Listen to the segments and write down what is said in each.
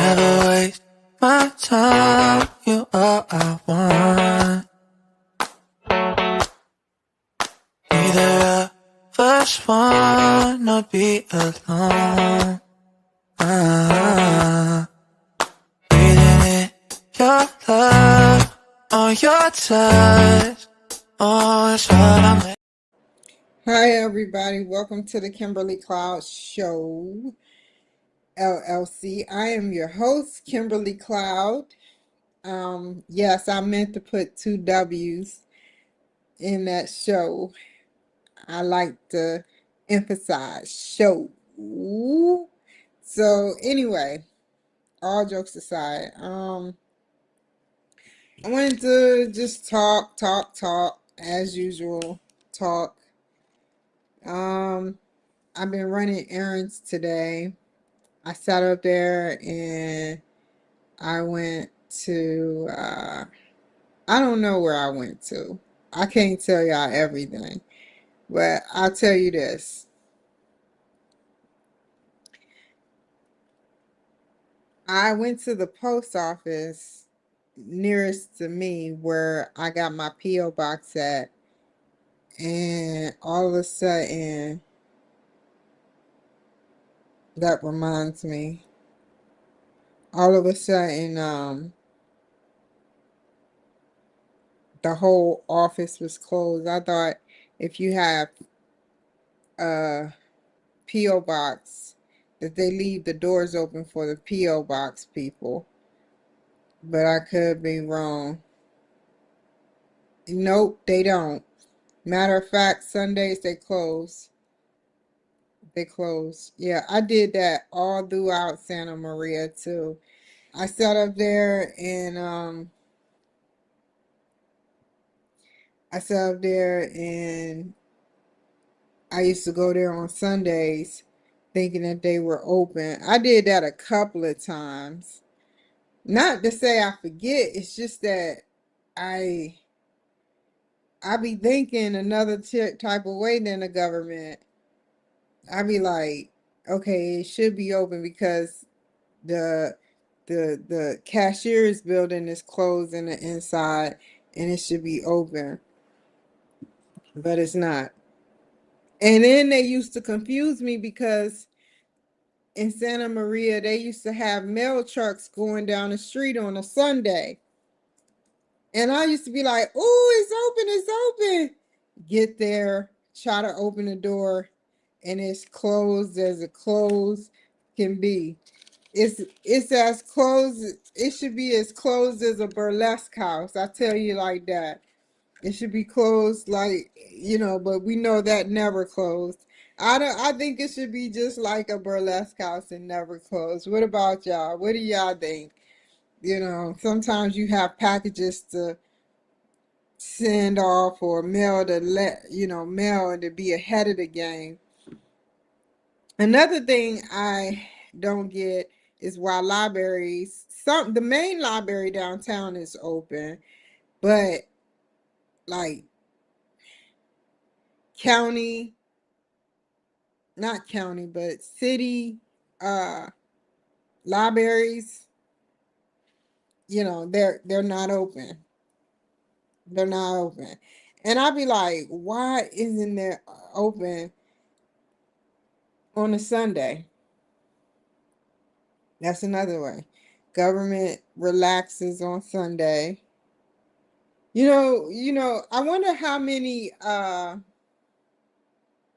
Never waste my time, you all I want. Neither of us wanna be alone. Breathing in your love, on your touch, oh, it's what I'm. Hi everybody, welcome to the Kimberly Cloud Show, LLC. I am your host, Kimberly Cloud. Yes, I meant to put two W's in that show. I like to emphasize show. So anyway, all jokes aside, I wanted to just talk as usual, talk. I've been running errands today. I sat up there and I went to, I don't know where I went to. I can't tell y'all everything, but I'll tell you this. I went to the post office nearest to me where I got my P.O. box at, and all of a sudden, that reminds me, all of a sudden, the whole office was closed. I thought if you have a P.O. box that they leave the doors open for the P.O. box people, but I could be wrong. Nope, they don't. Matter of fact, Sundays they close. They close. Yeah, I did that all throughout Santa Maria too. I sat up there and I used to go there on Sundays thinking that they were open. I did that a couple of times. Not to say I forget, it's just that I I be thinking another type of way than the government. I be like, okay, it should be open because the the cashier's building is closed in the inside and it should be open, but it's not. And then they used to confuse me because in Santa Maria they used to have mail trucks going down the street on a Sunday. And I used to be like, "Oh, it's open." Get there, try to open the door, and it's closed as a closed can be. It's as closed. It should be as closed as a burlesque house. I tell you like that. It should be closed like, but we know that never closed. I think it should be just like a burlesque house and never closed. What about y'all? What do y'all think? Sometimes you have packages to send off or mail to mail and to be ahead of the game. Another thing I don't get is why the main library downtown is open, but like county, not county, but city uh libraries, they're not open. They're not open. And I'd be like, why isn't there open on a Sunday? That's another way. Government relaxes on Sunday. I wonder how many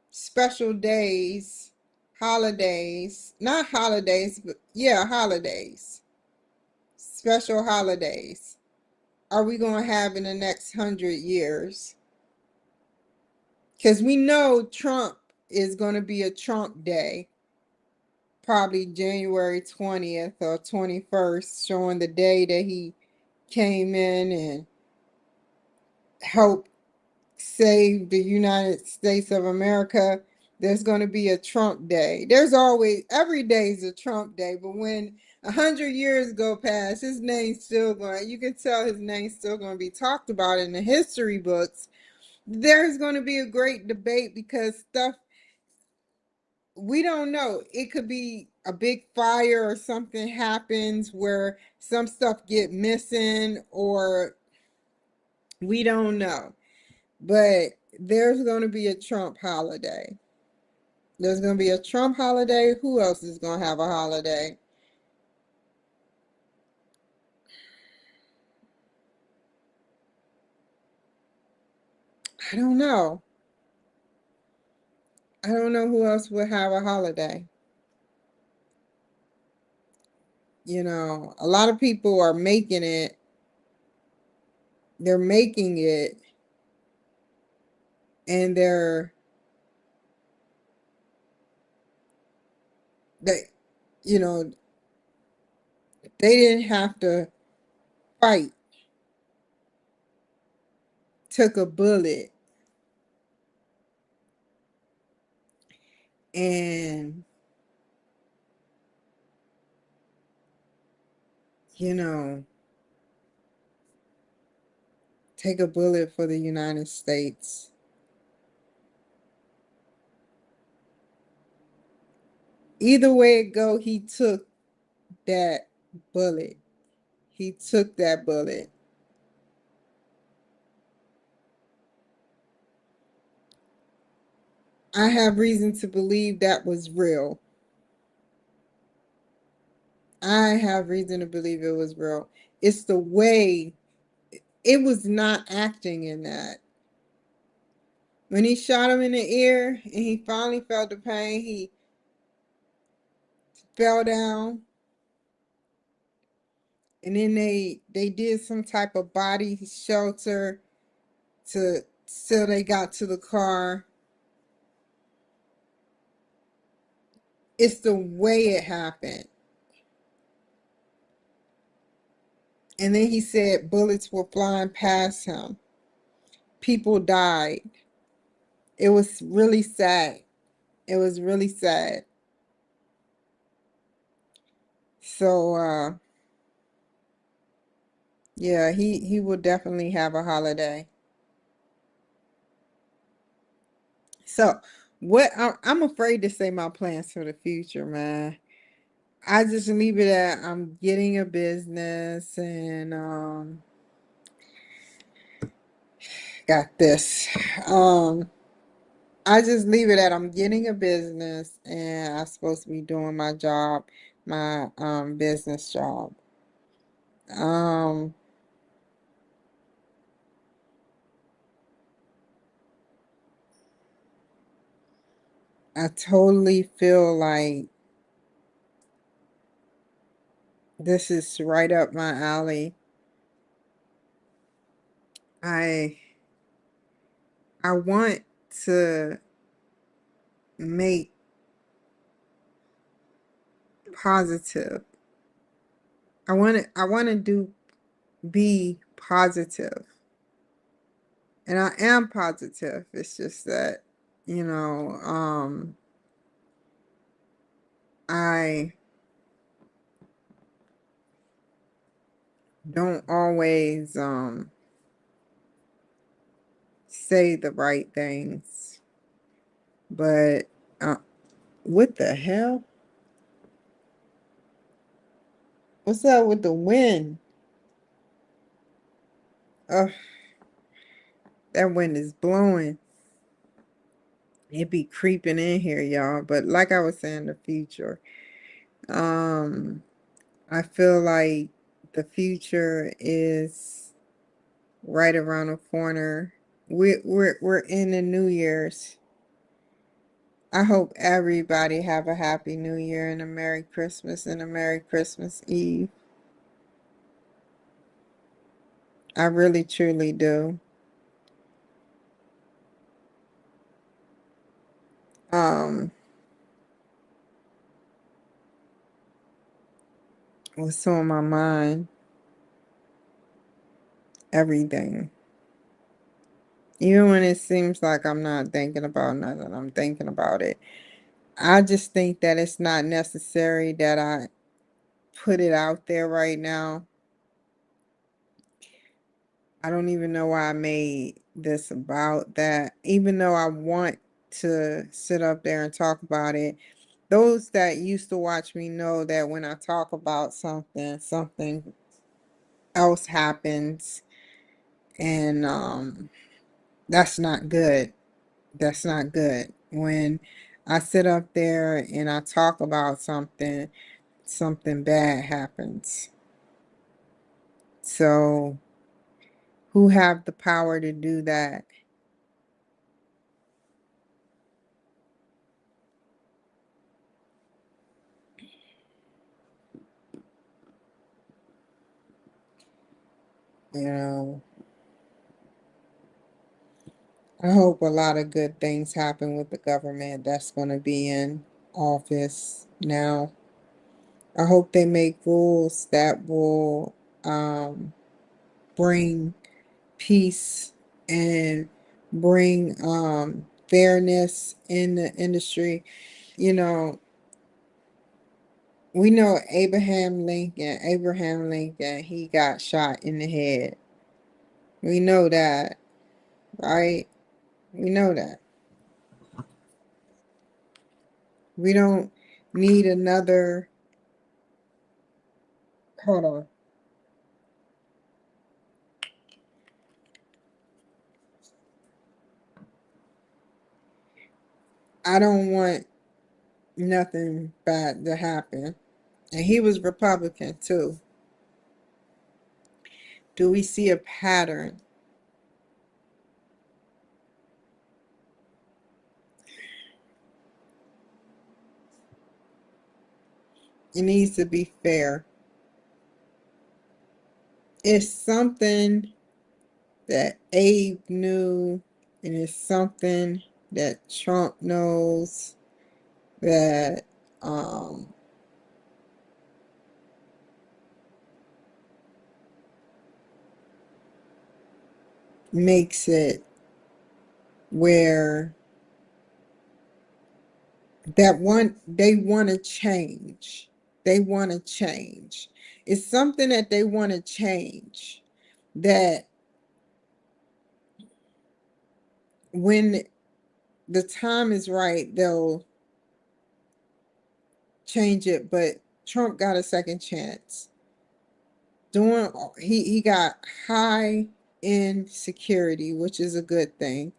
special days, holidays, not holidays, but yeah, holidays, special holidays are we going to have in the next 100 years? Because we know Trump is going to be a Trump day, probably January 20th or 21st, showing the day that he came in and helped save the United States of America. There's going to be a Trump day. There's always, every day is a Trump day, but when 100 years go past, his name's still going, you can tell his name's still going to be talked about in the history books. There's going to be a great debate because we don't know. It could be a big fire or something happens where some stuff get missing, or we don't know. But there's going to be a Trump holiday. There's going to be a Trump holiday. Who else is going to have a holiday? I don't know. I don't know who else would have a holiday. You know, a lot of people are making it. They're making it, and they, you know, they didn't have to fight, took a bullet, and, you know, take a bullet for the United States. Either way it go, he took that bullet. He took that bullet. I have reason to believe that was real. I have reason to believe it was real. It's the way it was not acting in that. When he shot him in the ear and he finally felt the pain, he fell down, and then they did some type of body shelter to till they got to the car. It's the way it happened. And then he said bullets were flying past him. People died. It was really sad. It was really sad. So yeah, he will definitely have a holiday. So what I'm afraid to say my plans for the future, man. I just leave it at I'm getting a business, and got this. Um I just leave it at I'm getting a business, and I'm supposed to be doing my job, my business job. Um I totally feel like this is right up my alley. I I want to make positive. I want to do be positive. And I am positive. It's just that, you know, I don't always say the right things. But what the hell? What's up with the wind? Oh, that wind is blowing. It be creeping in here, y'all. But like I was saying, the future. Um, I feel like the future is right around the corner. We're in the New Year's. I hope everybody have a happy New Year and a Merry Christmas and a Merry Christmas Eve. I really truly do. Um, what's on my mind? Everything. Even when it seems like I'm not thinking about nothing, I'm thinking about it. I just think that it's not necessary that I put it out there right now. I don't even know why I made this about that. Even though I want to sit up there and talk about it. Those that used to watch me know that when I talk about something, something else happens, and that's not good. That's not good. When I sit up there and I talk about something, something bad happens. So, who have the power to do that? You know, I hope a lot of good things happen with the government that's going to be in office now. I hope they make rules that will um, bring peace and bring fairness in the industry. You know, we know Abraham Lincoln, he got shot in the head. We know that, right? We know that. We don't need another. Hold on. I don't want nothing bad to happen. And he was Republican too. Do we see a pattern? It needs to be fair. It's something that Abe knew, and it's something that Trump knows that um, makes it where they want to change. They want to change. It's something that they want to change. That when the time is right, they'll change it. But Trump got a second chance. Doing he got high end security, which is a good thing.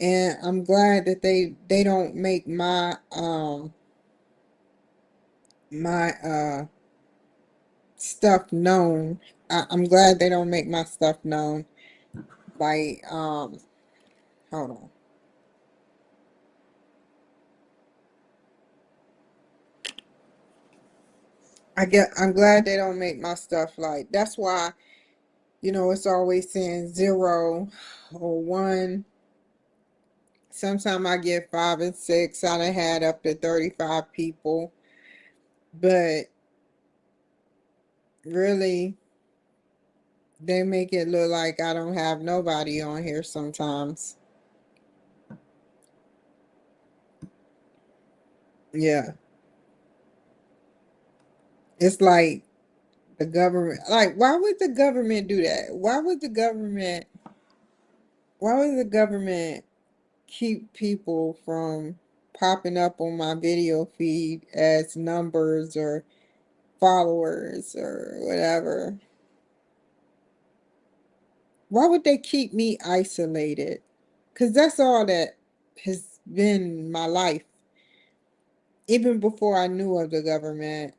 And I'm glad that they don't make my stuff known. I'm glad they don't make my stuff known. Like hold on. I'm glad they don't make my stuff like that's why, it's always saying 0 or 1. Sometimes I get 5 and 6. I done had up to 35 people. But really, they make it look like I don't have nobody on here sometimes. Yeah. It's like the government, like, why would the government do that? Why would the government keep people from popping up on my video feed as numbers or followers or whatever? Why would they keep me isolated? Because that's all that has been my life. Even before I knew of the government,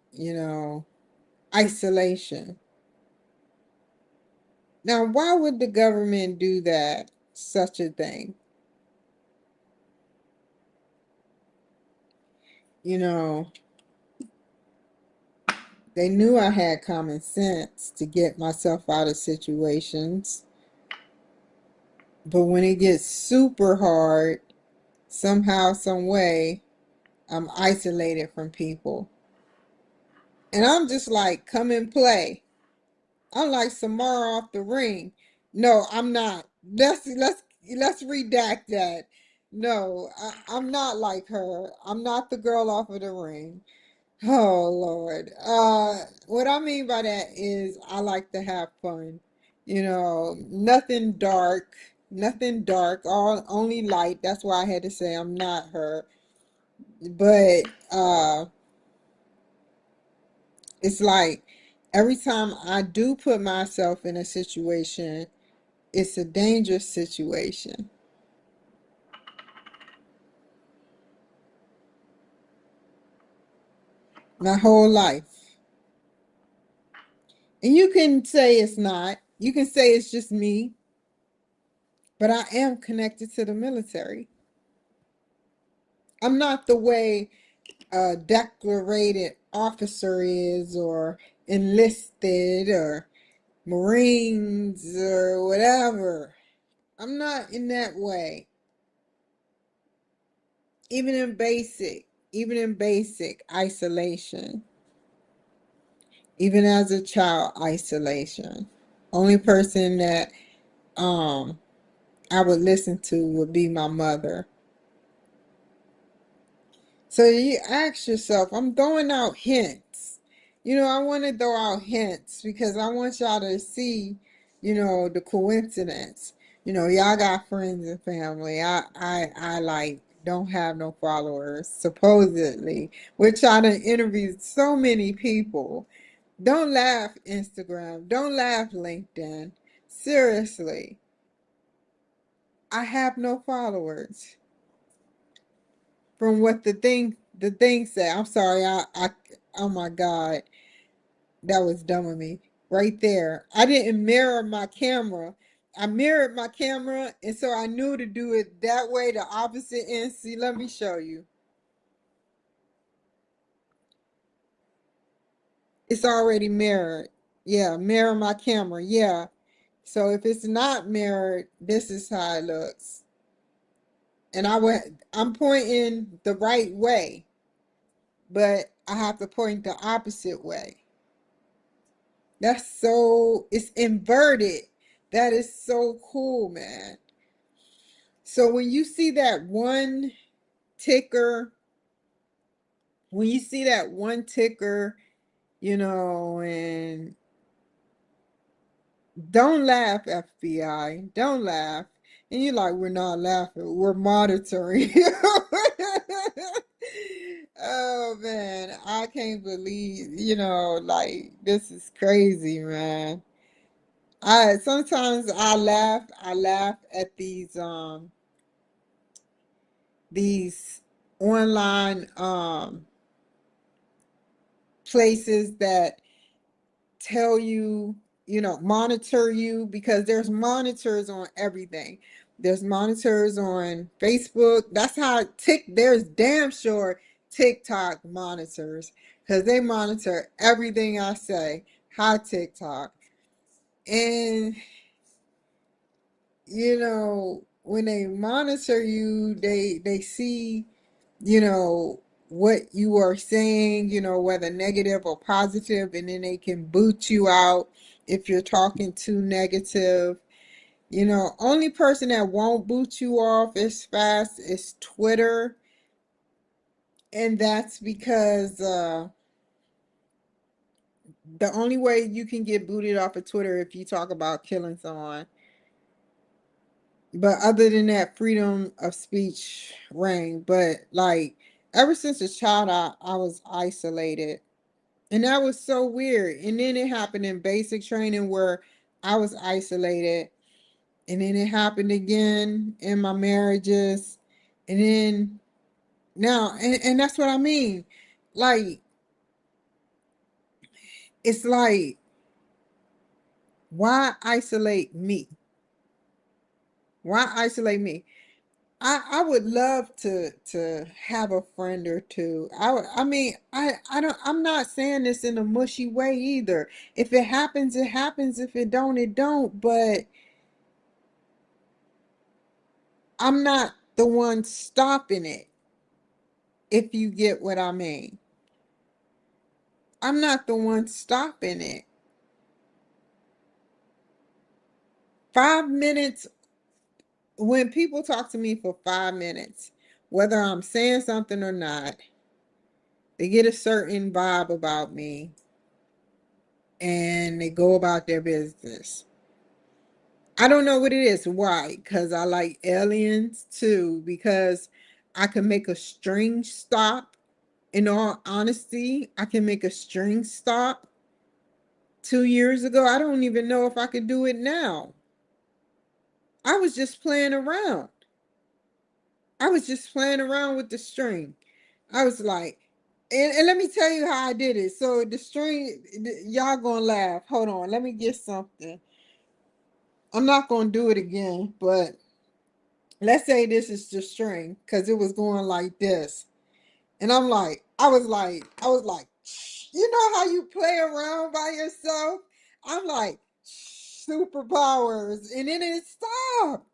isolation. Now, why would the government do that, such a thing? You know, they knew I had common sense to get myself out of situations. But when it gets super hard, somehow, some way, I'm isolated from people. And I'm just like, come and play. I'm like Samara off the ring. No, I'm not. Let's redact that. No, I'm not like her. I'm not the girl off of the ring. Oh Lord. What I mean by that is I like to have fun. Nothing dark, nothing dark, all only light. That's why I had to say I'm not her. But it's like every time I do put myself in a situation, it's a dangerous situation. My whole life. And you can say it's not. You can say it's just me, but I am connected to the military. I'm not the way a declarated officer is, or enlisted, or Marines, or whatever. I'm not in that way. Even in basic isolation, even as a child, isolation. Only person that um I would listen to would be my mother. So you ask yourself, I'm throwing out hints. I want to throw out hints because I want y'all to see, the coincidence. Y'all got friends and family. I like don't have no followers, supposedly. Which I done interviewed so many people. Don't laugh, Instagram. Don't laugh, LinkedIn. Seriously, I have no followers. From what the thing said. I'm sorry. Oh my God, that was dumb of me. Right there. I didn't mirror my camera. I mirrored my camera, and so I knew to do it that way, the opposite end. See, let me show you. It's already mirrored. Yeah, mirror my camera. Yeah. So if it's not mirrored, this is how it looks. And I'm pointing the right way, but I have to point the opposite way. It's inverted. That is so cool, man. So ticker, when you see that one ticker, and don't laugh, FBI, don't laugh. And you're like, we're not laughing, we're monitoring. Oh man, I can't believe, like this is crazy, man. I sometimes I laugh at these online places that tell you, monitor you, because there's monitors on everything. There's monitors on Facebook. That's how there's damn sure TikTok monitors, because they monitor everything I say. Hi TikTok. And when they monitor you, they see, what you are saying, whether negative or positive, and then they can boot you out if you're talking too negative. Only person that won't boot you off as fast is Twitter, and that's because the only way you can get booted off of Twitter if you talk about killing someone. But other than that, freedom of speech rang. But like ever since a child, I was isolated. And that was so weird. And then it happened in basic training where I was isolated. And then it happened again in my marriages. And then now, and that's what I mean. Like, it's like, why isolate me? Why isolate me? I would love to have a friend or two. I mean, I don't, I'm not saying this in a mushy way either. If it happens, it happens. If it don't, it don't. But I'm not the one stopping it, if you get what I mean. I'm not the one stopping it. 5 minutes, when people talk to me for 5 minutes, whether I'm saying something or not, they get a certain vibe about me and they go about their business. I don't know what it is. Why? Because I like aliens too. Because I can make a string stop. In all honesty, I can make a string stop 2 years ago. I don't even know if I could do it now. I was just playing around. I was just playing around with the string. I was like, and let me tell you how I did it. So the string, y'all gonna laugh. Hold on, let me get something. I'm not gonna do it again, but let's say this is the string because it was going like this. And I was like, you know how you play around by yourself? I'm like, superpowers. And then it stopped.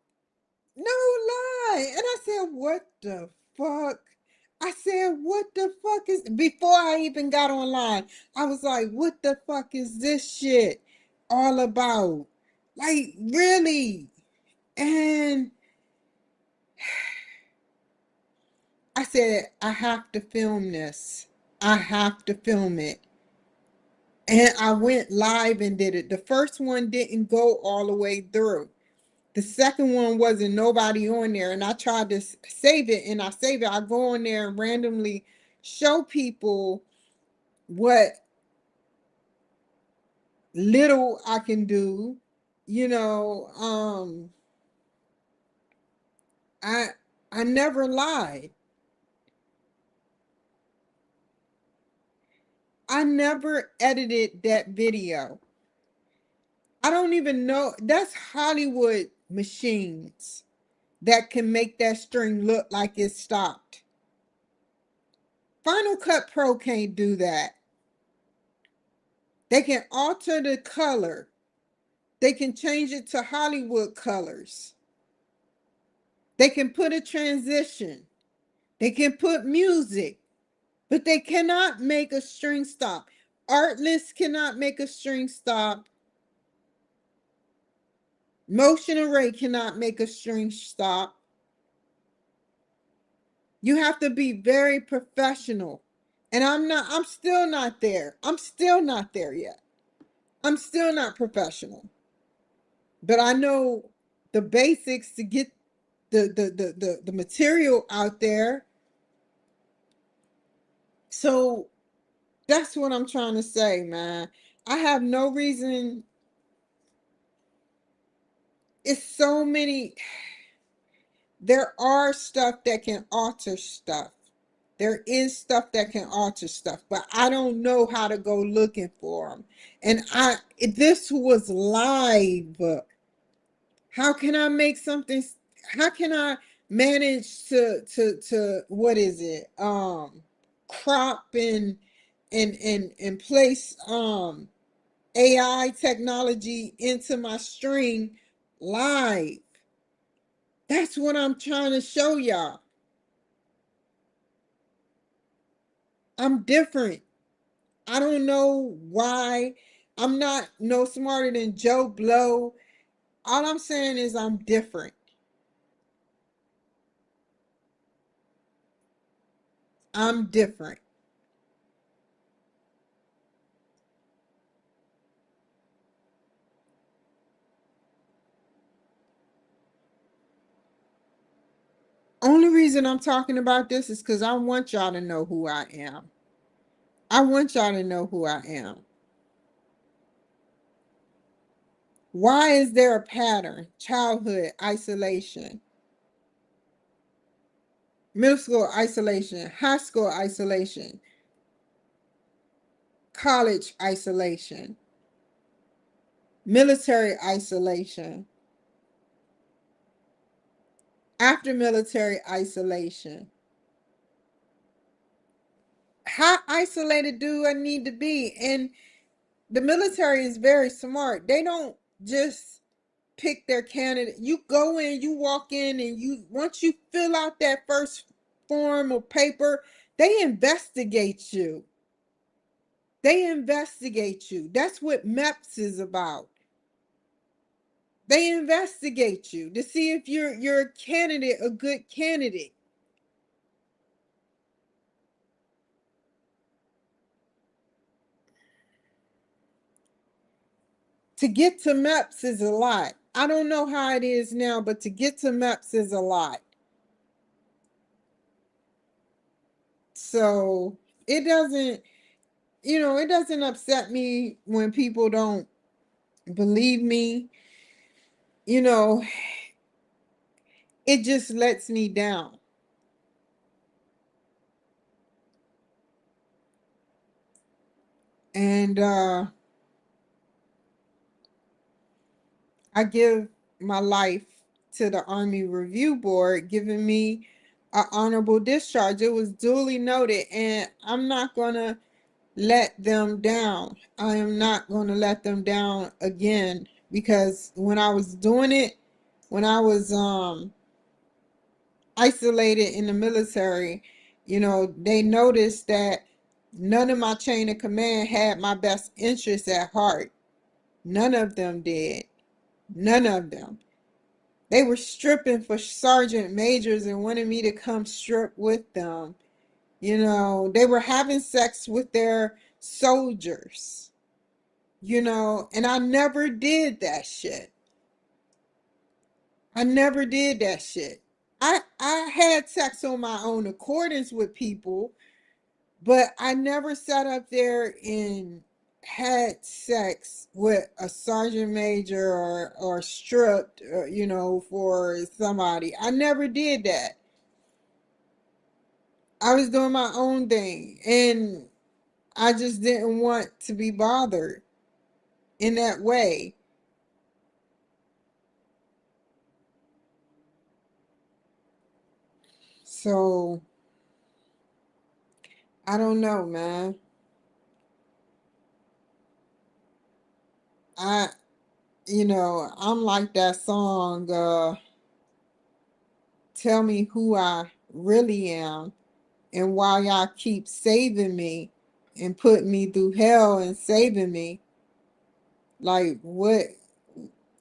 No lie. And I said, what the fuck? I said, what the fuck is, before I even got online, I was like, what the fuck is this shit all about? Like, really? And I said, I have to film this. I have to film it. And I went live and did it. The first one didn't go all the way through. The second one wasn't nobody on there. And I tried to save it and I save it. I go on there and randomly show people what little I can do. You know, I I never lied. I never edited that video. I don't even know. That's Hollywood machines that can make that string look like it stopped. Final Cut Pro can't do that. They can alter the color. They can change it to Hollywood colors. They can put a transition. They can put music, but they cannot make a string stop. Artlist cannot make a string stop. Motion Array cannot make a string stop. You have to be very professional. And I'm still not there. I'm still not there yet. I'm still not professional. But I know the basics to get the material out there. So that's what I'm trying to say, man. I have no reason. It's so many. There are stuff that can alter stuff. There is stuff that can alter stuff, but I don't know how to go looking for them. And this was live. How can I make something? How can I manage to what is it? Crop and place AI technology into my string live. That's what I'm trying to show y'all. I'm different. I don't know why. I'm not no smarter than Joe Blow. All I'm saying is I'm different. I'm different. Only reason I'm talking about this is because I want y'all to know who I am. I want y'all to know who I am. Why is there a pattern? Childhood isolation, middle school isolation, high school isolation, college isolation, military isolation, after military isolation. How isolated do I need to be? And the military is very smart. They don't just pick their candidate. You go in, you walk in, and you once you fill out that first form of paper, they investigate you. They investigate you. That's what MEPS is about. They investigate you to see if you're a candidate, a good candidate. To get to MEPS is a lot. I don't know how it is now, but to get to MEPS is a lot. So it doesn't, it doesn't upset me when people don't believe me. You know, it just lets me down. And I give my life to the Army Review Board, giving me an honorable discharge. It was duly noted, and I'm not going to let them down. I am not going to let them down again, because when I was doing it, when I was isolated in the military, they noticed that none of my chain of command had my best interests at heart. None of them did. None of them. They were stripping for sergeant majors and wanted me to come strip with them. They were having sex with their soldiers, and I never did that shit. I never did that shit. I had sex on my own accordance with people, but I never sat up there and had sex with a sergeant major or stripped, for somebody. I never did that. I was doing my own thing, and I just didn't want to be bothered in that way. So I don't know, man. I, I'm like that song, Tell Me Who I Really Am and Why Y'all Keep Saving Me and putting me through hell and saving me. Like, what?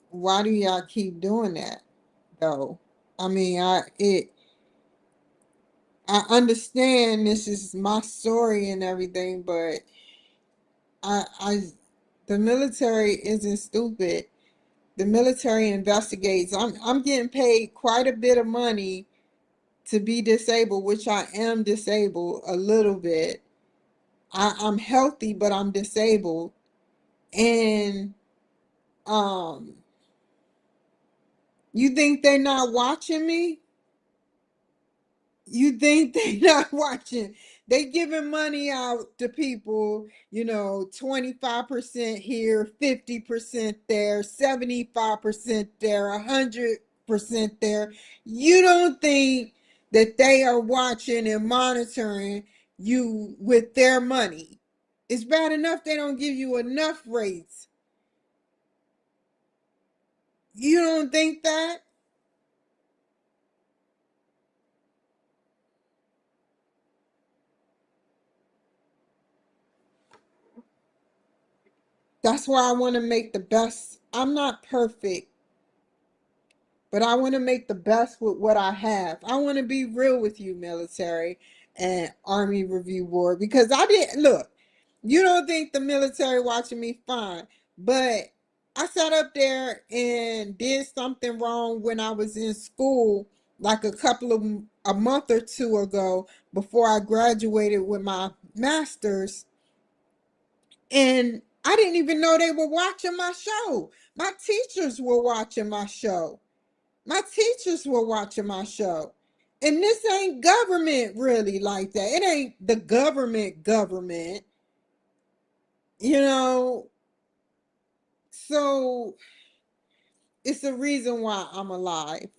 Why do y'all keep doing that, though? I mean, I understand this is my story and everything, but I, the military isn't stupid. The military investigates. I'm getting paid quite a bit of money to be disabled, which I am disabled a little bit. I'm healthy, but I'm disabled. And um, you think they're not watching me? You think they not watching? They giving money out to people, 25% here, 50% there, 75% there, 100% there. You don't think that they are watching and monitoring you with their money? It's bad enough they don't give you enough rates. You don't think that? That's why I want to make the best. I'm not perfect, but I want to make the best with what I have. I want to be real with you, military and Army Review Board, because I didn't look. You don't think the military watching me? Fine, but I sat up there and did something wrong when I was in school, like a month or two ago, before I graduated with my master's, and I didn't even know they were watching my show. My teachers were watching my show. My teachers were watching my show. And this ain't government really like that. It ain't the government, you know. So it's the reason why I'm alive.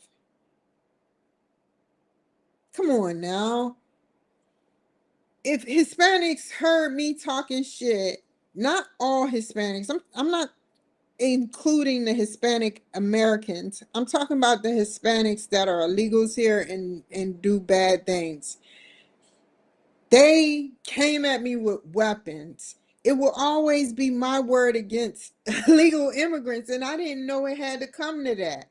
Come on now. If Hispanics heard me talking shit, not all Hispanics, I'm not including the Hispanic Americans. I'm talking about the Hispanics that are illegals here and do bad things. They came at me with weapons. It will always be my word against illegal immigrants, and I didn't know it had to come to that.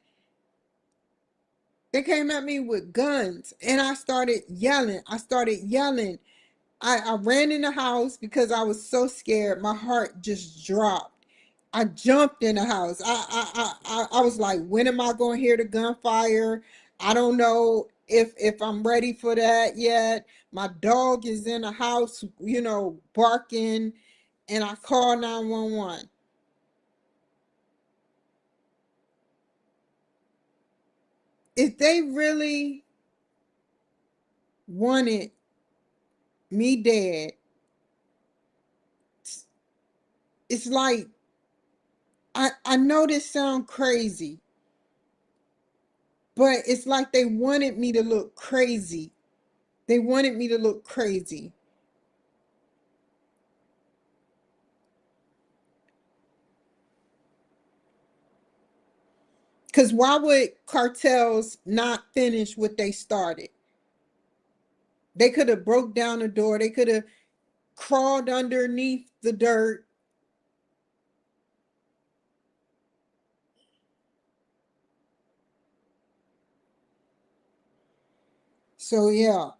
They came at me with guns, and I started yelling. I ran in the house because I was so scared. My heart just dropped. I jumped in the house. I was like, when am I going to hear the gunfire? I don't know if I'm ready for that yet. My dog is in the house, barking, and I call 911. If they really wanted me dead, it's like I know this sounds crazy, but it's like they wanted me to look crazy. They wanted me to look crazy. Because why would cartels not finish what they started? They could have broke down the door. They could have crawled underneath the dirt. So yeah,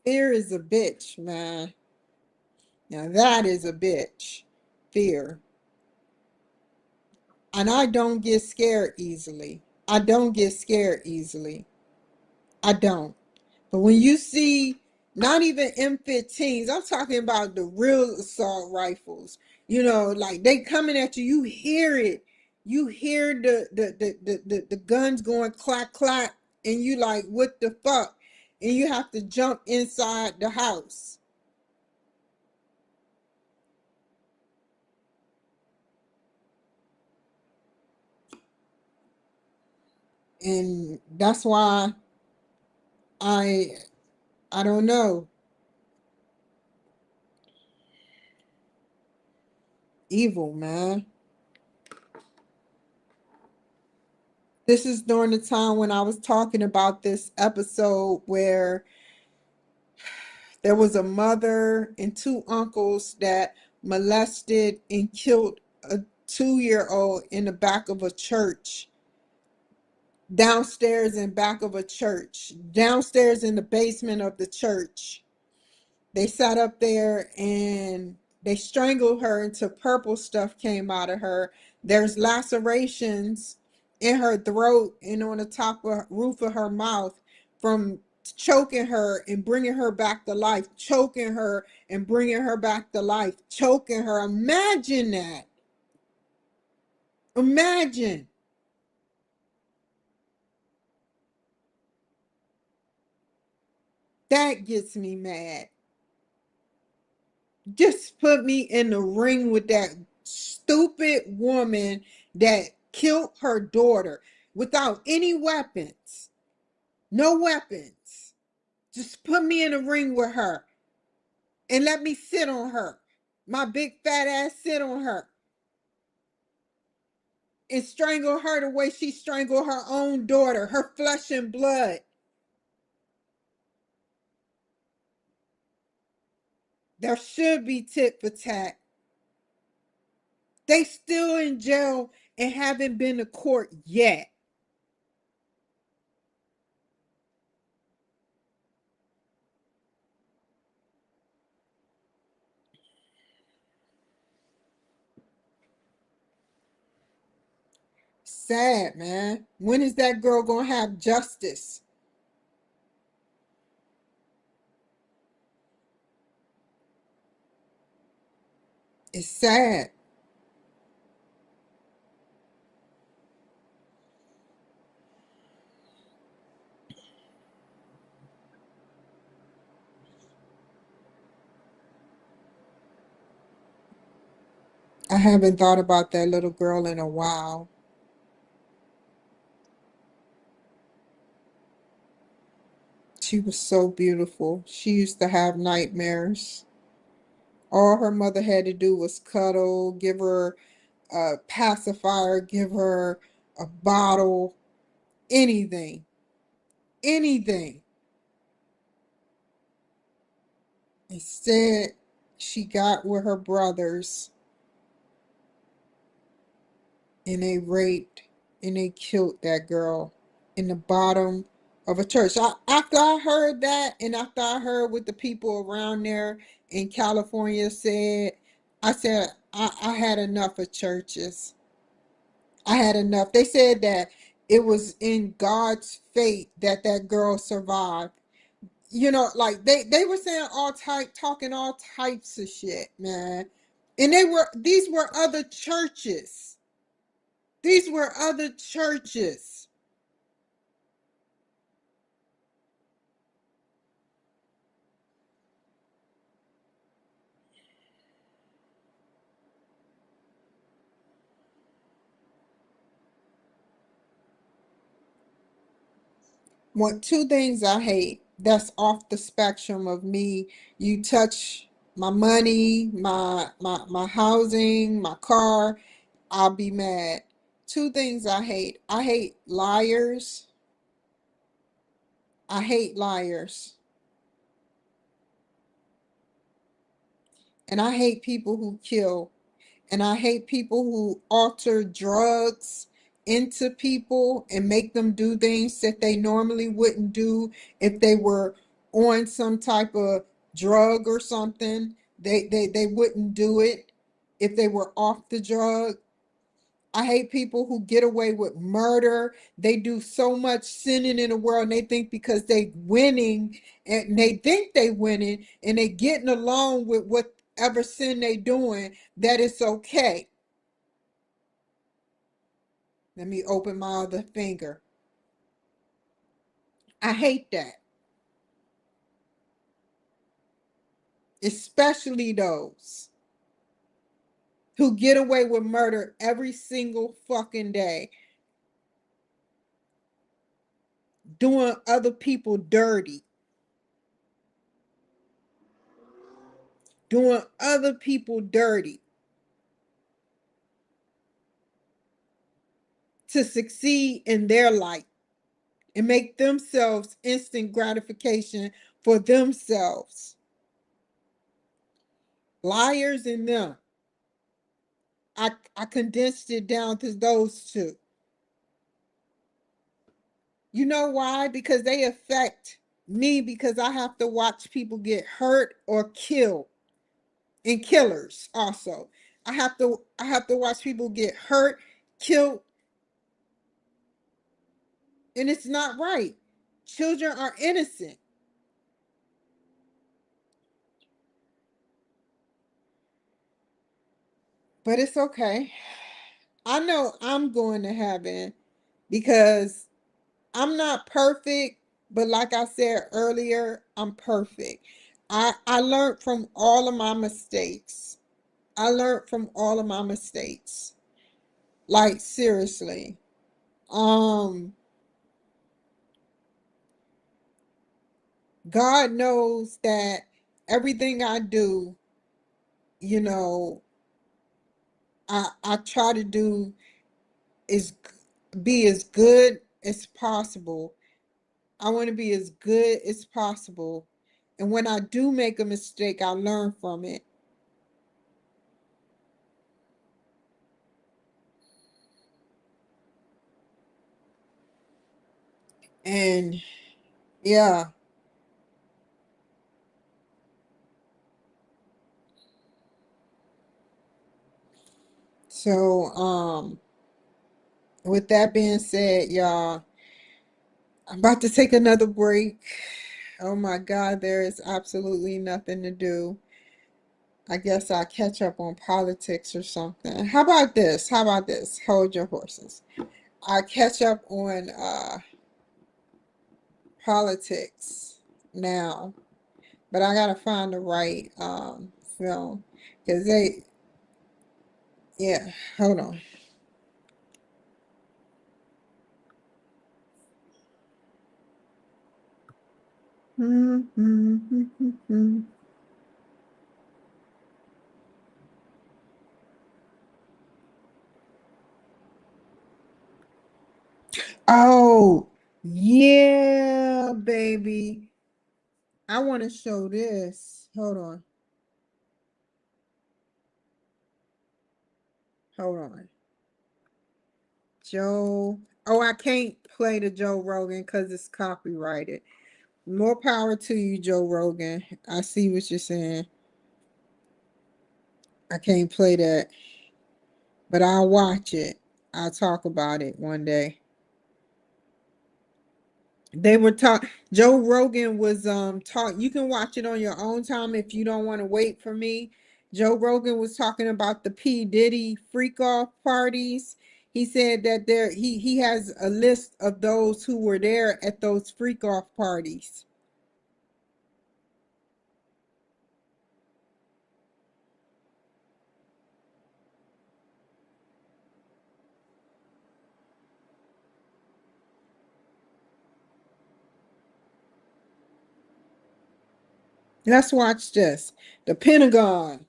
fear is a bitch, man. Now that is a bitch. Fear. And I don't get scared easily. I don't get scared easily. I don't. But when you see not even M15s, I'm talking about the real assault rifles. Like they coming at you, you hear it. You hear the guns going clack clack, and you like, what the fuck? And you have to jump inside the house. And that's why I I don't know. Evil, man. This is during the time when I was talking about this episode where there was a mother and two uncles that molested and killed a 2-year-old in the back of a church, downstairs in back of a church, downstairs in the basement of the church. They sat up there and they strangled her until purple stuff came out of her. There's lacerations in her throat and on the top of roof of her mouth from choking her and bringing her back to life, choking her and bringing her back to life, choking her. Imagine that. Imagine. That gets me mad. Just put me in the ring with that stupid woman that killed her daughter without any weapons. No weapons. Just put me in the ring with her and let me sit on her. My big fat ass sit on her and strangle her the way she strangled her own daughter, her flesh and blood. There should be tit for tat. They still in jail and haven't been to court yet. Sad, man. When is that girl gonna have justice? It's sad. I haven't thought about that little girl in a while. She was so beautiful. She used to have nightmares. All her mother had to do was cuddle, give her a pacifier, give her a bottle, anything, anything. Instead, she got with her brothers and they raped and they killed that girl in the bottom of a church. After I heard that, and after I heard what the people around there in California said, I said I had enough of churches. I had enough. They said that it was in God's fate that that girl survived. You know, like they were saying all type, talking all types of shit, man. And these were other churches. These were other churches. One two things I hate that's off the spectrum of me. You touch my money, my housing, my car, I'll be mad. Two things I hate. I hate liars. I hate liars. And I hate people who kill. And I hate people who alter drugs into people and make them do things that they normally wouldn't do if they were on some type of drug or something. They wouldn't do it if they were off the drug. I hate people who get away with murder. They do so much sinning in the world and they think because they winning and they think they winning and they getting along with whatever sin they doing that it's okay. Let me open my other finger. I hate that. Especially those who get away with murder every single fucking day, doing other people dirty, doing other people dirty to succeed in their life and make themselves instant gratification for themselves. Liars and them. I condensed it down to those two. You know why? Because they affect me because I have to watch people get hurt or killed. And killers also. I have to watch people get hurt, killed, and it's not right. Children are innocent, but it's okay. I know I'm going to heaven because I'm not perfect, but like I said earlier, I'm perfect. I learned from all of my mistakes. I learned from all of my mistakes. Like seriously. Um God knows that everything I do, you know, I try to do is be as good as possible. I want to be as good as possible. And when I do make a mistake, I learn from it. And yeah, so with that being said, y'all, I'm about to take another break. Oh my God, there is absolutely nothing to do. I guess I'll catch up on politics or something. How about this? How about this? Hold your horses. I catch up on politics now, but I gotta find the right film because they, yeah. Hold on. Oh yeah, baby. I want to show this. Hold on. Hold on. Joe. Oh, I can't play the Joe Rogan because it's copyrighted. More power to you, Joe Rogan. I see what you're saying. I can't play that, but I'll watch it. I'll talk about it one day. They were talk Joe Rogan was talk you can watch it on your own time if you don't want to wait for me. Joe Rogan was talking about the P. Diddy freak off parties. He said that he has a list of those who were there at those freak off parties. Let's watch this. The Pentagon.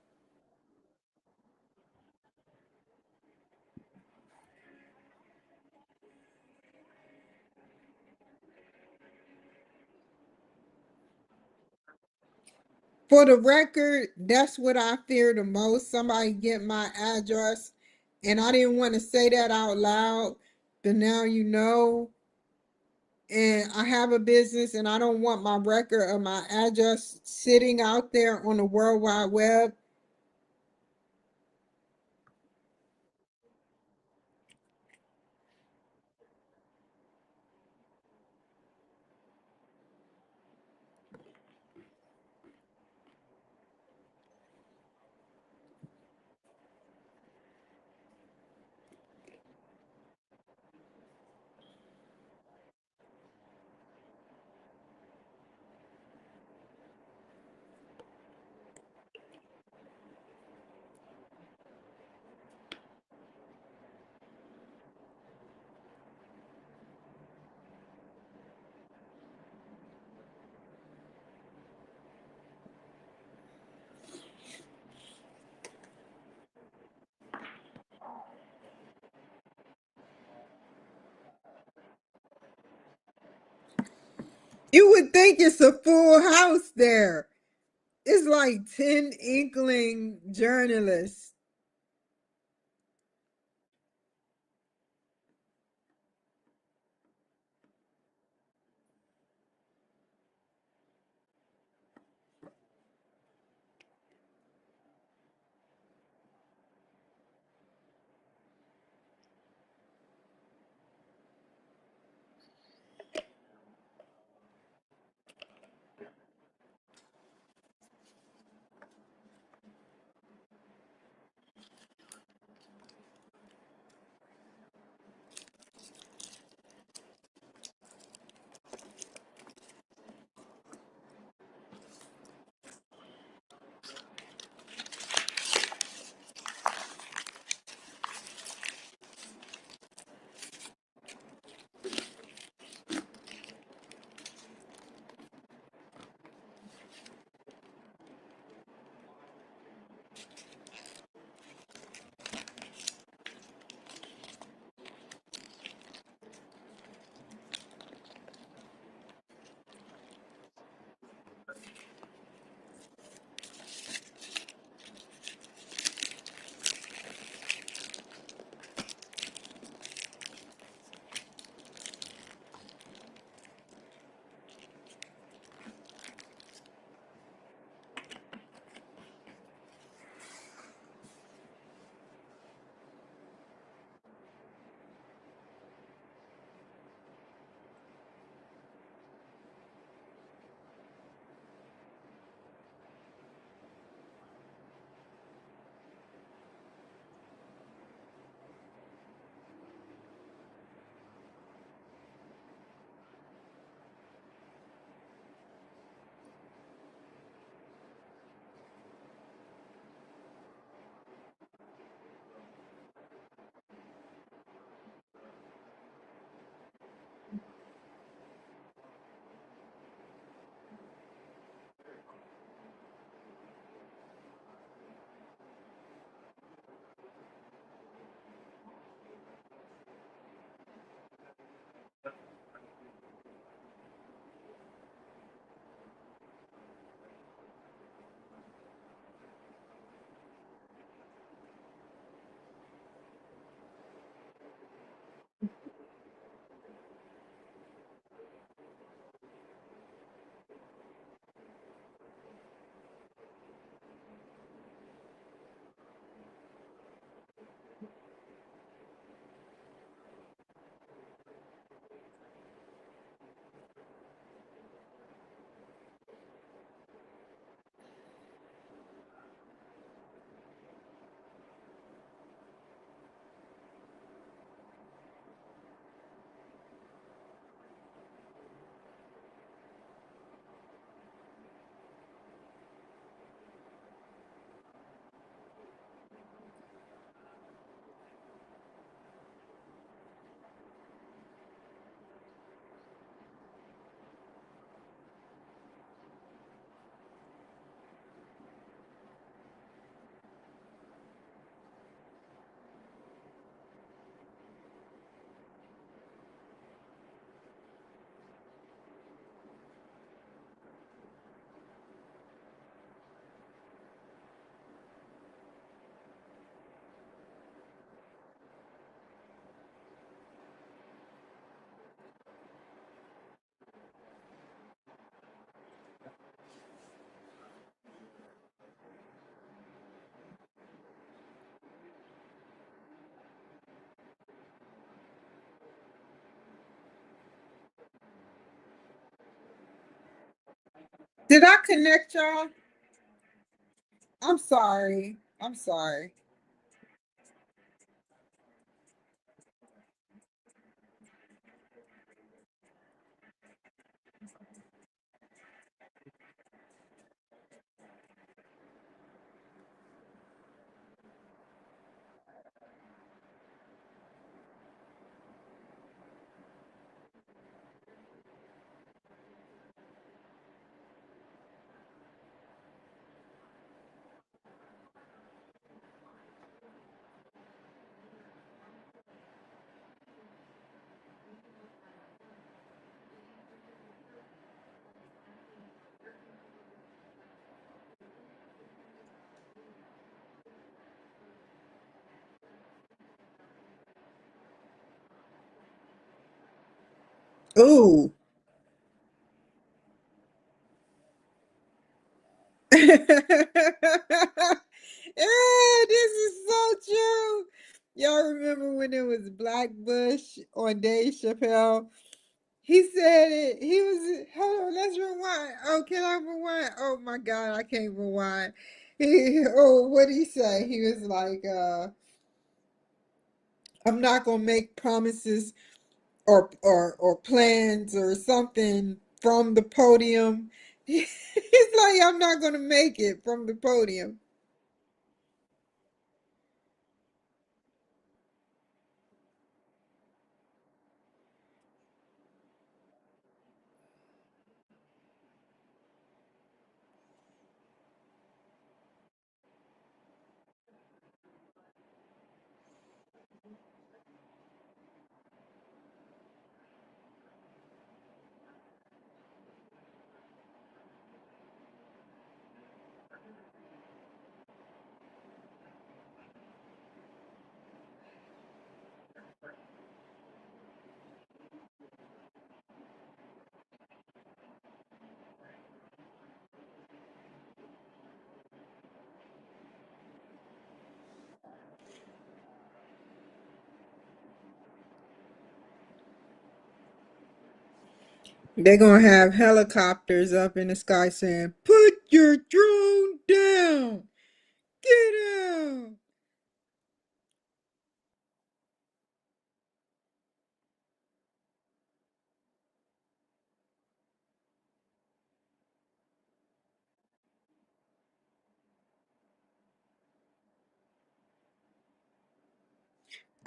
For the record, that's what I fear the most. Somebody get my address. And I didn't want to say that out loud, but now you know. And I have a business and I don't want my record or my address sitting out there on the World Wide Web. You would think it's a full house there. It's like 10 inkling journalists. Did I connect y'all? I'm sorry. I'm sorry. Ooh. Yeah, this is so true. Y'all remember when it was Black Bush on Dave Chappelle? He said it. He was, hold on, let's rewind. Oh, can I rewind? Oh my God, I can't rewind. What did he say? He was like, I'm not gonna make promises or plans or something from the podium. He's like, I'm not gonna make it from the podium. They're gonna have helicopters up in the sky saying, "Put your drone down, get out."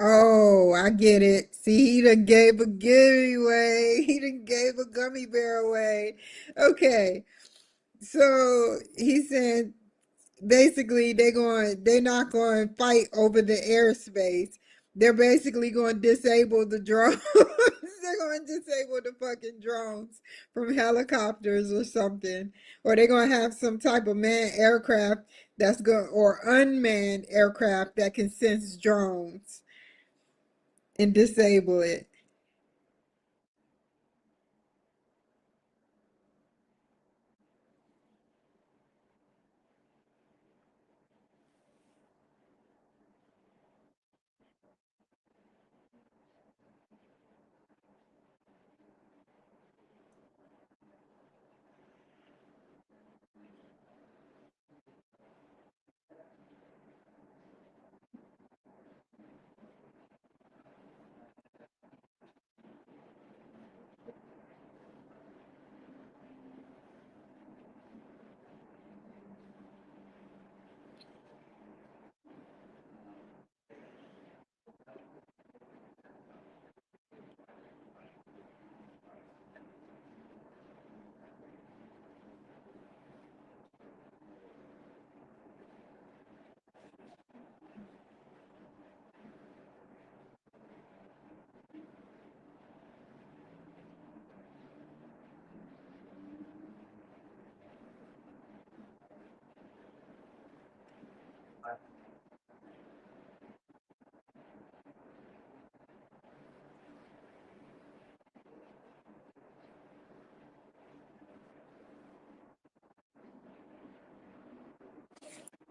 Oh, I get it. See, he done gave a giveaway. He done gave a gummy bear away. Okay, so he said basically they're not going to fight over the airspace. They're basically going to disable the drones. They're going to disable the fucking drones from helicopters or something, or they're going to have some type of manned aircraft that's going or unmanned aircraft that can sense drones and disable it.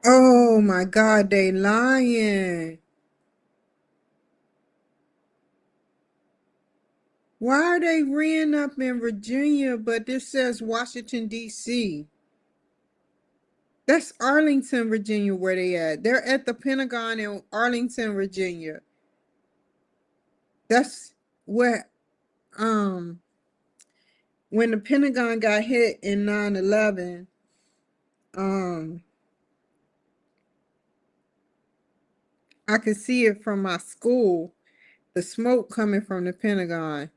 Oh my God, they lying. Why are they reading up in Virginia, but this says Washington, D.C.? That's Arlington, Virginia, where they at. They're at the Pentagon in Arlington, Virginia. That's where, um, when the Pentagon got hit in 9/11, um, I could see it from my school, the smoke coming from the Pentagon.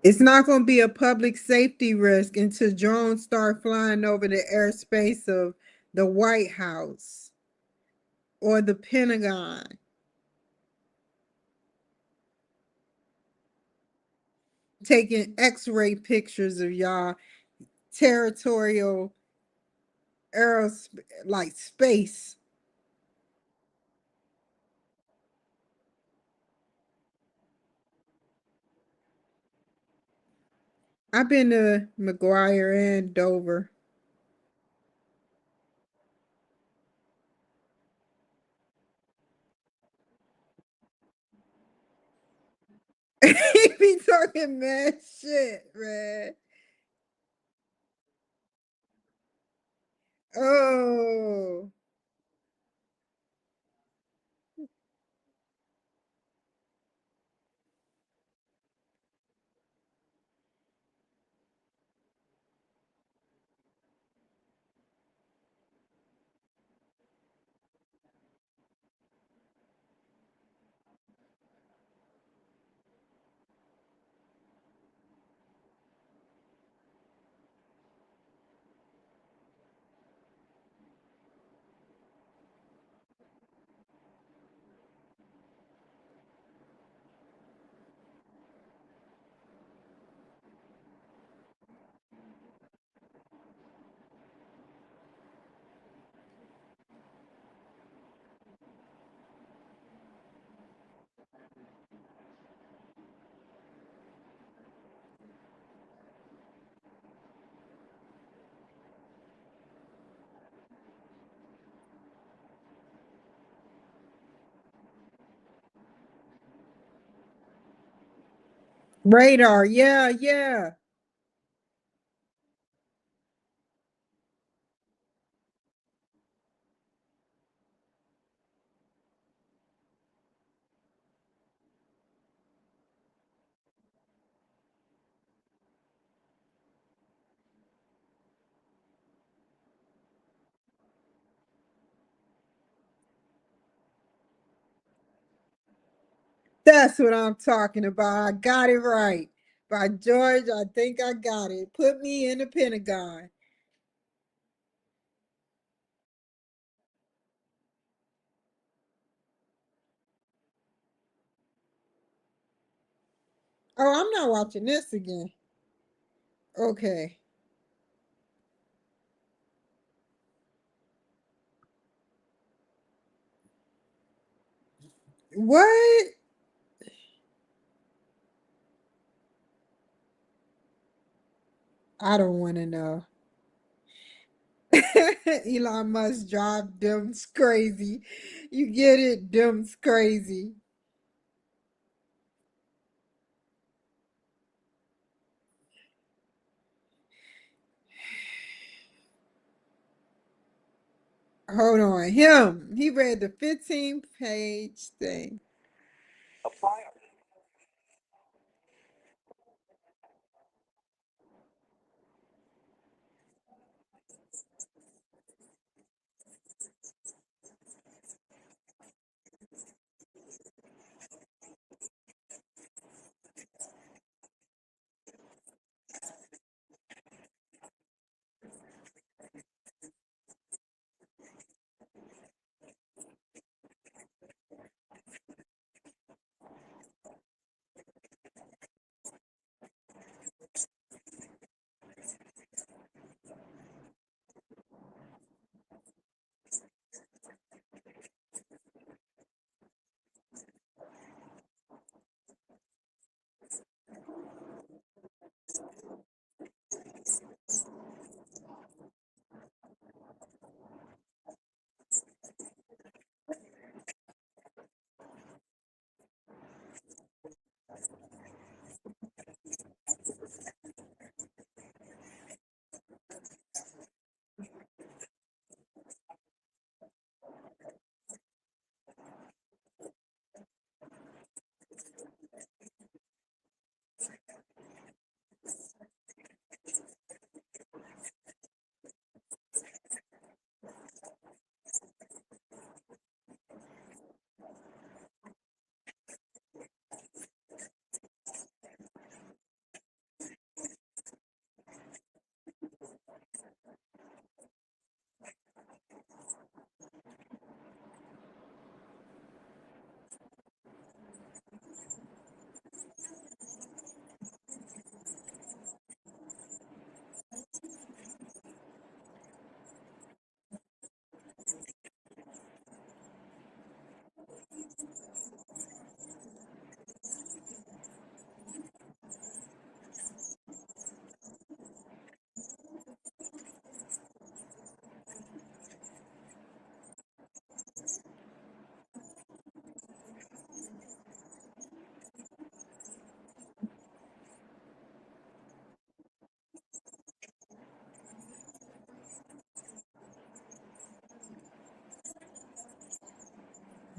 It's not going to be a public safety risk until drones start flying over the airspace of the White House or the Pentagon, taking X-ray pictures of y'all territorial aerospace, like space. I've been to McGuire and Dover. He be talking mad shit, man. Oh, radar. Yeah, yeah. That's what I'm talking about. I got it right. By George, I think I got it. Put me in the Pentagon. Oh, I'm not watching this again. Okay. What? I don't want to know. Elon Musk drive them's crazy. You get it? Them's crazy. Hold on. Him. He read the 15-page thing.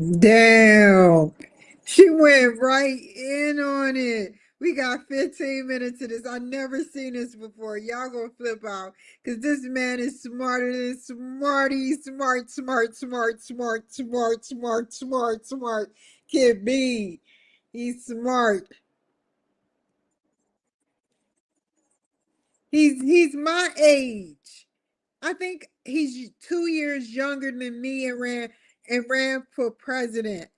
Damn. She went right in on it. We got 15 minutes of this. I never seen this before. Y'all gonna flip out. Cause this man is smarter than smarty. Smart, smart, smart, smart, smart, smart, smart, smart. Kid B. He's smart. He's my age. I think he's 2 years younger than me and ran for president.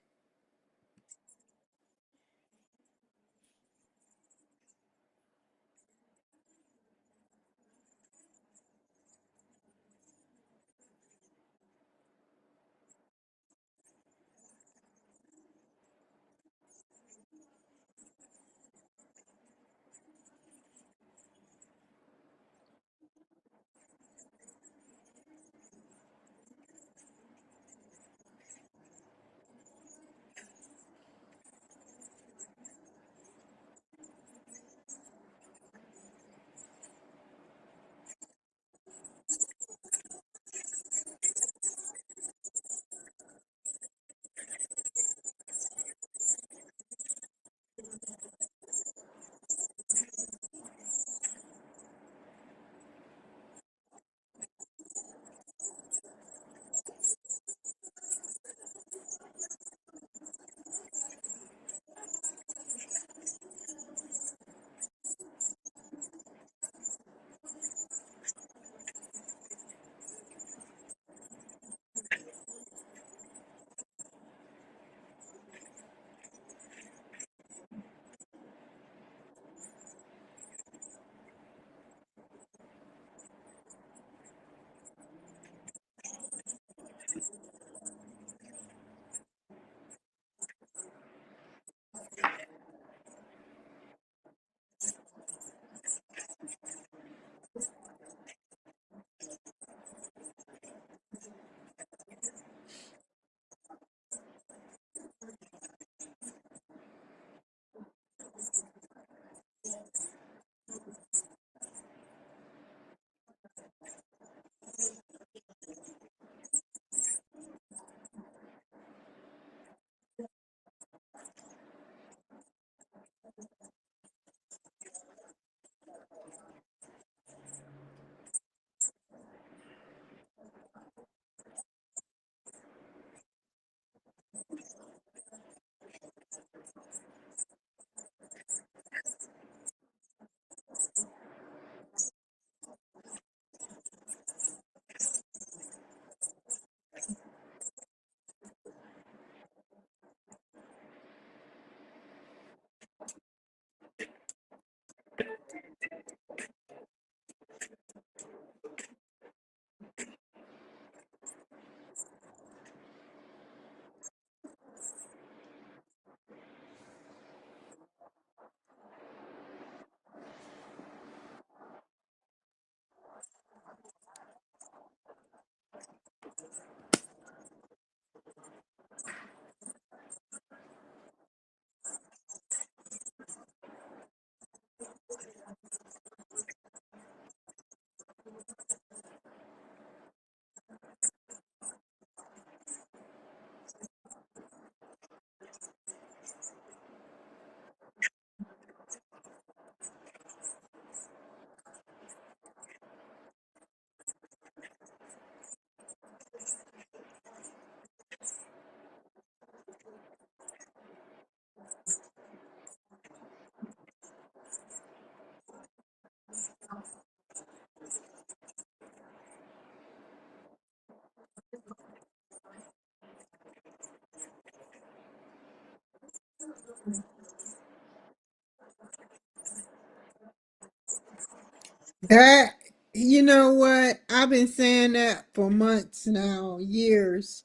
That, you know what? I've been saying that for months now, years,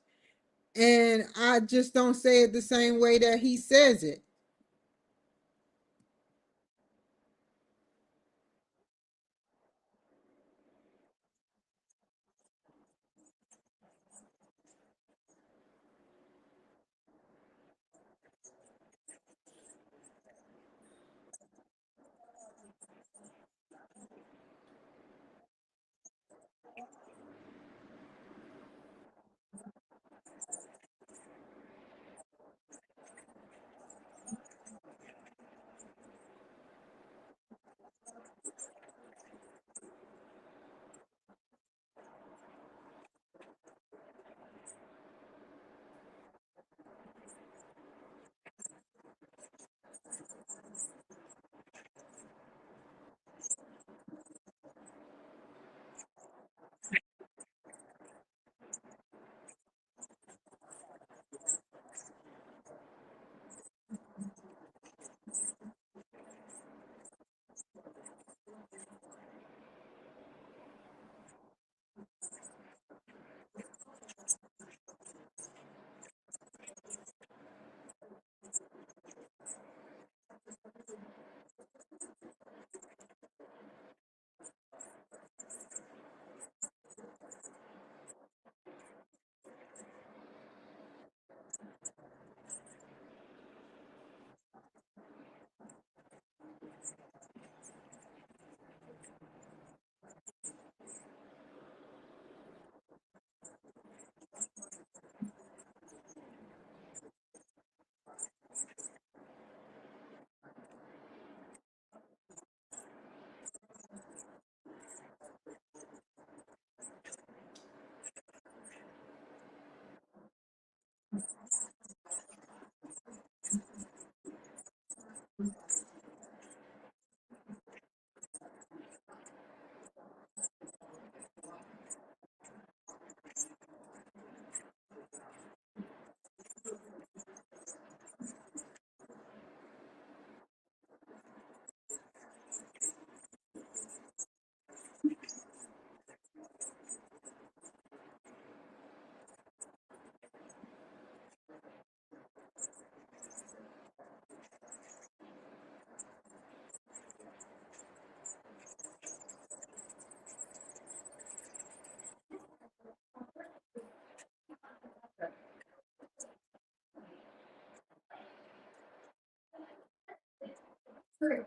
and I just don't say it the same way that he says it. Mm.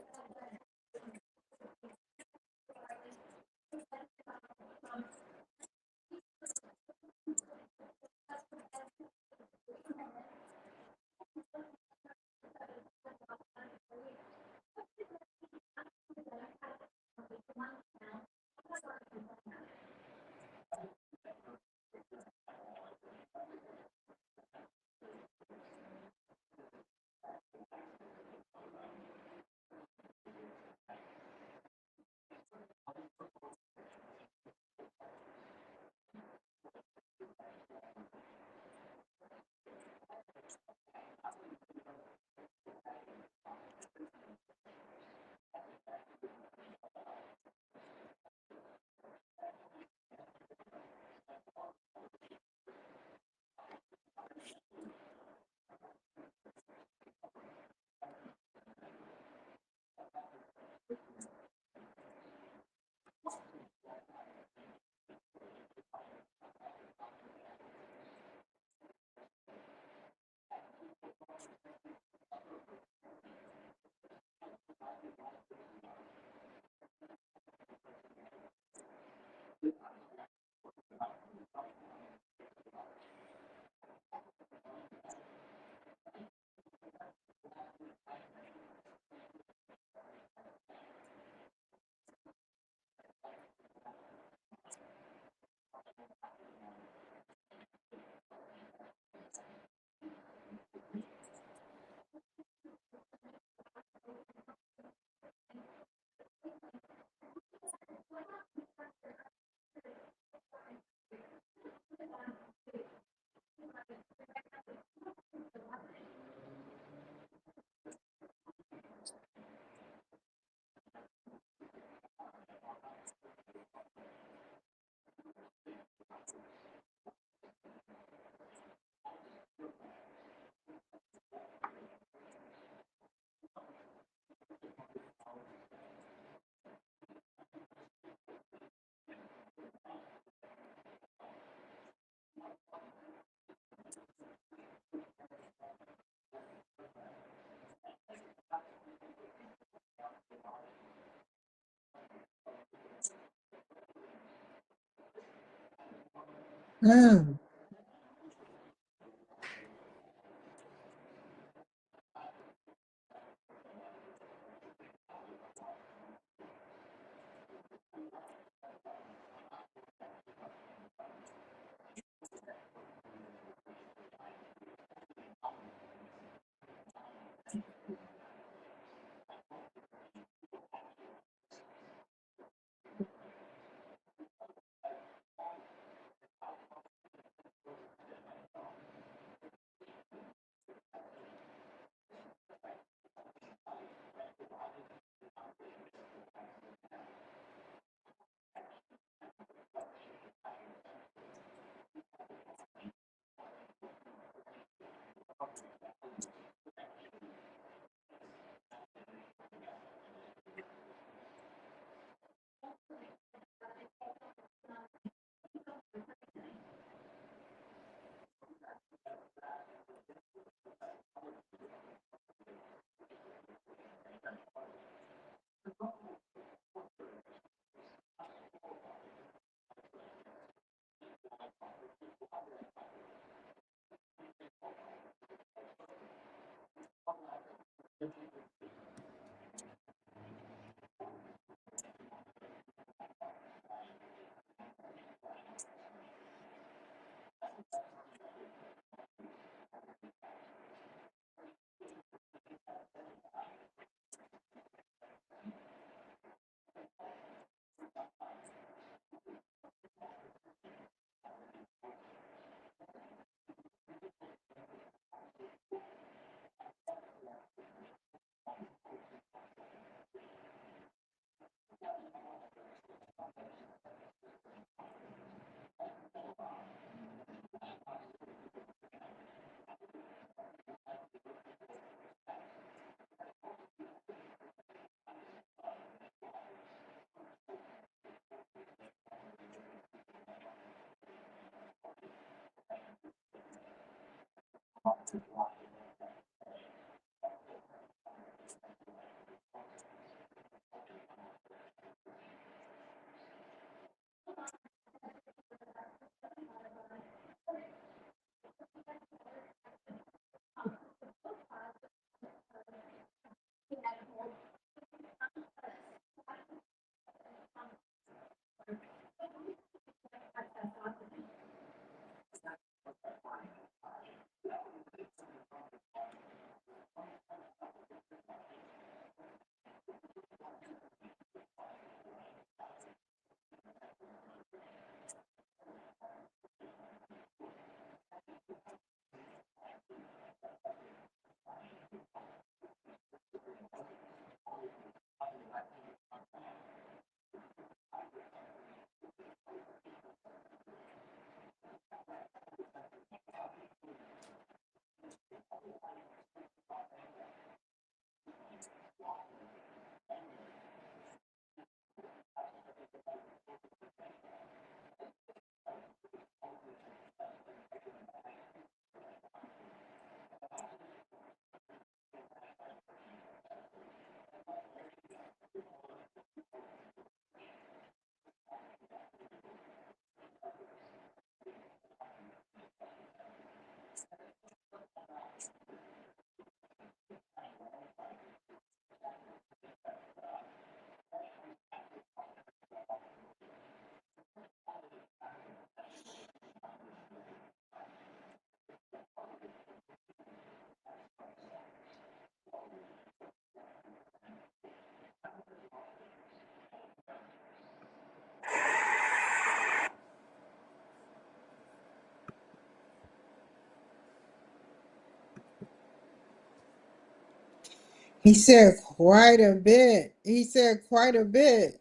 He said quite a bit. He said quite a bit.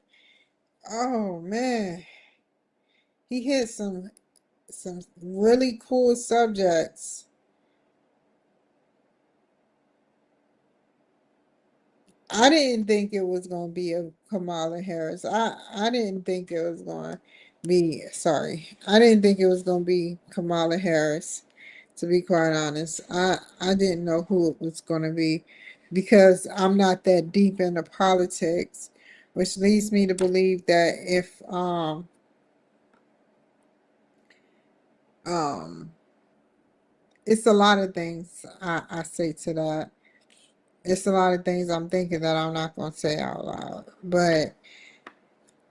Oh man, he hit some really cool subjects. I didn't think it was going to be a Kamala Harris. I didn't think it was going to be, sorry. I didn't think it was going to be Kamala Harris, to be quite honest. I didn't know who it was going to be because I'm not that deep into politics, which leads me to believe that if um it's a lot of things I say to that. It's a lot of things I'm thinking that I'm not going to say out loud. But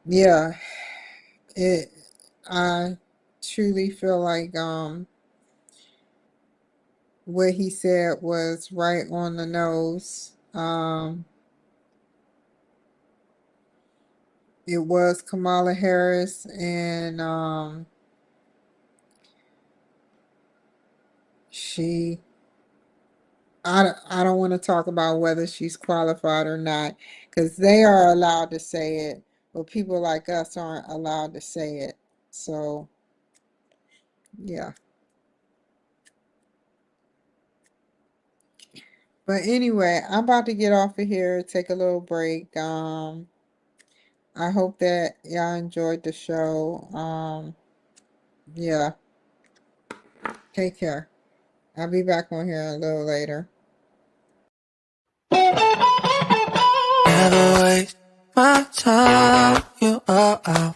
yeah, it I truly feel like what he said was right on the nose. It was Kamala Harris, and she I don't want to talk about whether she's qualified or not because they are allowed to say it, but people like us aren't allowed to say it. So yeah. But anyway, I'm about to get off of here, take a little break. I hope that y'all enjoyed the show. Yeah, take care. I'll be back on here a little later. Never waste my time. You are